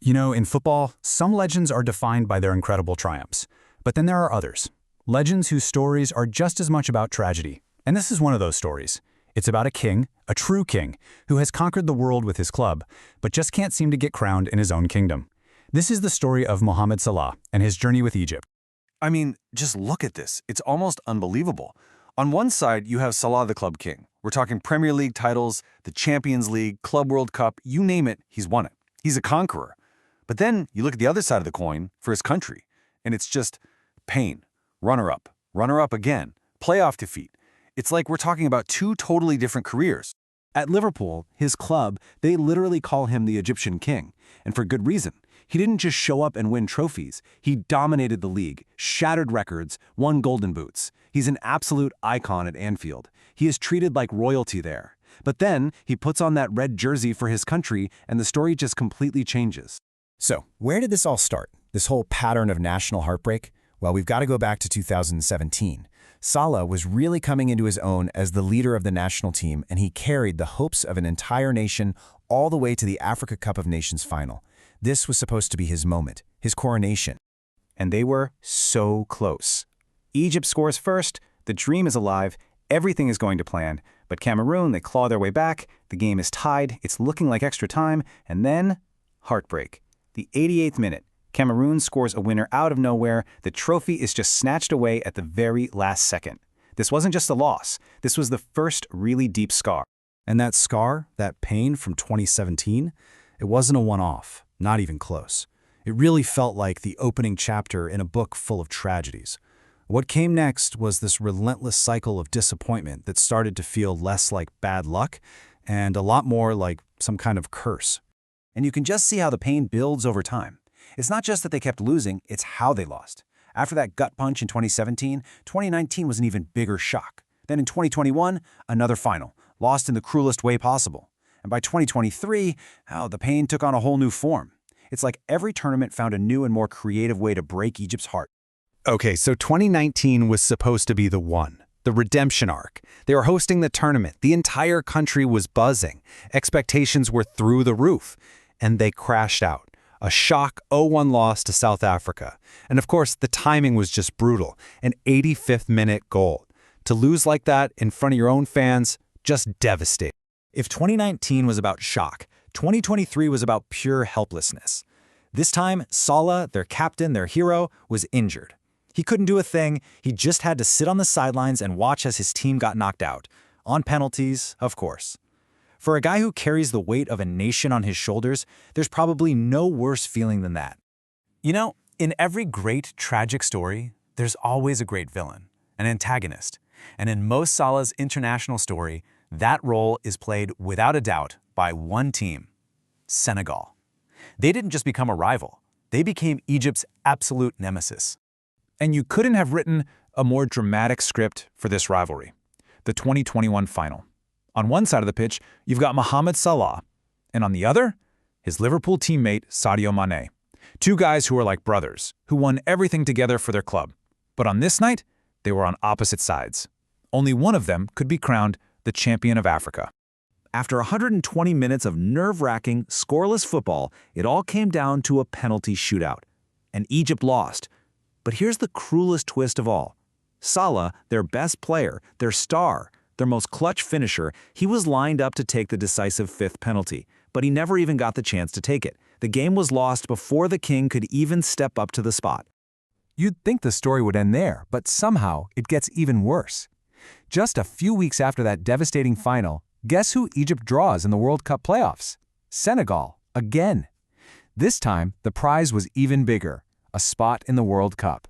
You know, in football, some legends are defined by their incredible triumphs. But then there are others. Legends whose stories are just as much about tragedy. And this is one of those stories. It's about a king, a true king, who has conquered the world with his club, but just can't seem to get crowned in his own kingdom. This is the story of Mohamed Salah and his journey with Egypt. I mean, just look at this. It's almost unbelievable. On one side, you have Salah the club king. We're talking Premier League titles, the Champions League, Club World Cup, you name it, he's won it. He's a conqueror. But then you look at the other side of the coin for his country, and it's just pain, runner-up again, playoff defeat. It's like we're talking about two totally different careers. At Liverpool, his club, they literally call him the Egyptian king, and for good reason. He didn't just show up and win trophies. He dominated the league, shattered records, won golden boots. He's an absolute icon at Anfield. He is treated like royalty there. But then he puts on that red jersey for his country, and the story just completely changes. So, where did this all start? This whole pattern of national heartbreak? Well, we've got to go back to 2017. Salah was really coming into his own as the leader of the national team, and he carried the hopes of an entire nation all the way to the Africa Cup of Nations final. This was supposed to be his moment, his coronation. And they were so close. Egypt scores first, the dream is alive, everything is going to plan, but Cameroon, they claw their way back, the game is tied, it's looking like extra time, and then heartbreak. The 88th minute, Cameroon scores a winner out of nowhere. The trophy is just snatched away at the very last second. This wasn't just a loss. This was the first really deep scar. And that scar, that pain from 2017, it wasn't a one-off, not even close. It really felt like the opening chapter in a book full of tragedies. What came next was this relentless cycle of disappointment that started to feel less like bad luck and a lot more like some kind of curse. And you can just see how the pain builds over time. It's not just that they kept losing, it's how they lost. After that gut punch in 2017, 2019 was an even bigger shock. Then in 2021, another final, lost in the cruelest way possible. And by 2023, the pain took on a whole new form. It's like every tournament found a new and more creative way to break Egypt's heart. Okay, so 2019 was supposed to be the one, the redemption arc. They were hosting the tournament. The entire country was buzzing. Expectations were through the roof. And they crashed out. A shock 0-1 loss to South Africa. And of course, the timing was just brutal. An 85th minute goal. To lose like that in front of your own fans, just devastating. If 2019 was about shock, 2023 was about pure helplessness. This time, Salah, their captain, their hero, was injured. He couldn't do a thing. He just had to sit on the sidelines and watch as his team got knocked out. On penalties, of course. For a guy who carries the weight of a nation on his shoulders, there's probably no worse feeling than that. You know, in every great, tragic story, there's always a great villain, an antagonist. And in Mo Salah's international story, that role is played without a doubt by one team, Senegal. They didn't just become a rival, they became Egypt's absolute nemesis. And you couldn't have written a more dramatic script for this rivalry, the 2021 final. On one side of the pitch, you've got Mohamed Salah, and on the other, his Liverpool teammate Sadio Mane. Two guys who are like brothers, who won everything together for their club. But on this night, they were on opposite sides. Only one of them could be crowned the champion of Africa. After 120 minutes of nerve-wracking, scoreless football, it all came down to a penalty shootout. And Egypt lost. But here's the cruelest twist of all. Salah, their best player, their star, their most clutch finisher, he was lined up to take the decisive fifth penalty, but he never even got the chance to take it. The game was lost before the king could even step up to the spot. You'd think the story would end there, but somehow it gets even worse. Just a few weeks after that devastating final, guess who Egypt draws in the World Cup playoffs? Senegal, again. This time, the prize was even bigger, a spot in the World Cup.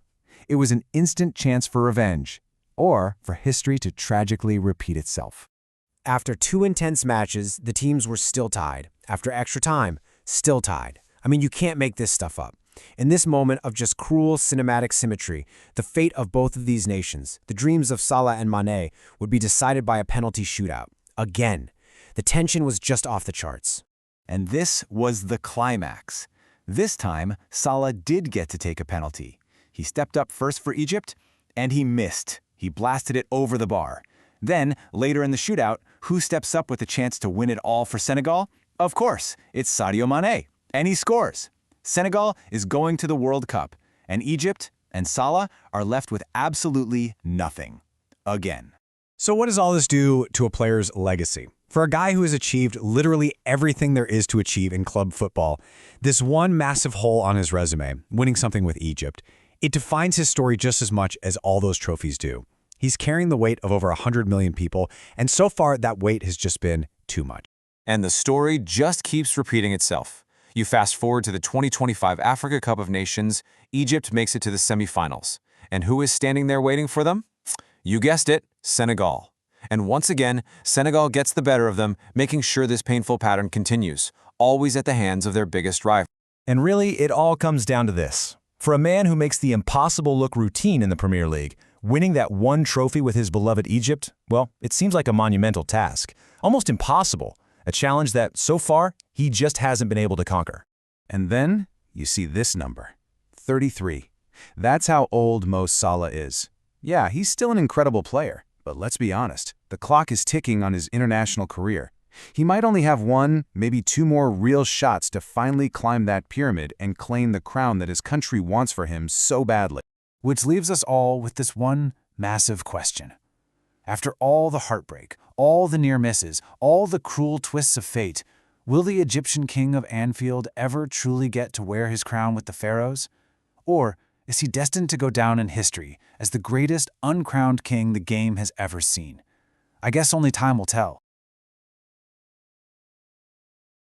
It was an instant chance for revenge, or for history to tragically repeat itself. After two intense matches, the teams were still tied. After extra time, still tied. I mean, you can't make this stuff up. In this moment of just cruel cinematic symmetry, the fate of both of these nations, the dreams of Salah and Mane, would be decided by a penalty shootout. Again, the tension was just off the charts. And this was the climax. This time, Salah did get to take a penalty. He stepped up first for Egypt, and he missed. He blasted it over the bar. Then, later in the shootout, who steps up with a chance to win it all for Senegal? Of course, it's Sadio Mane, and he scores. Senegal is going to the World Cup, and Egypt and Salah are left with absolutely nothing. Again. So what does all this do to a player's legacy? For a guy who has achieved literally everything there is to achieve in club football, this one massive hole on his resume, winning something with Egypt, it defines his story just as much as all those trophies do. He's carrying the weight of over 100 million people, and so far that weight has just been too much. And the story just keeps repeating itself. You fast forward to the 2025 Africa Cup of Nations, Egypt makes it to the semifinals. And who is standing there waiting for them? You guessed it, Senegal. And once again, Senegal gets the better of them, making sure this painful pattern continues, always at the hands of their biggest rival. And really, it all comes down to this. For a man who makes the impossible look routine in the Premier League, winning that one trophy with his beloved Egypt, well, it seems like a monumental task. Almost impossible. A challenge that, so far, he just hasn't been able to conquer. And then you see this number, 33. That's how old Mo Salah is. Yeah, he's still an incredible player, but let's be honest, the clock is ticking on his international career. He might only have one, maybe two more real shots to finally climb that pyramid and claim the crown that his country wants for him so badly. Which leaves us all with this one massive question. After all the heartbreak, all the near misses, all the cruel twists of fate, will the Egyptian king of Anfield ever truly get to wear his crown with the pharaohs? Or is he destined to go down in history as the greatest uncrowned king the game has ever seen? I guess only time will tell.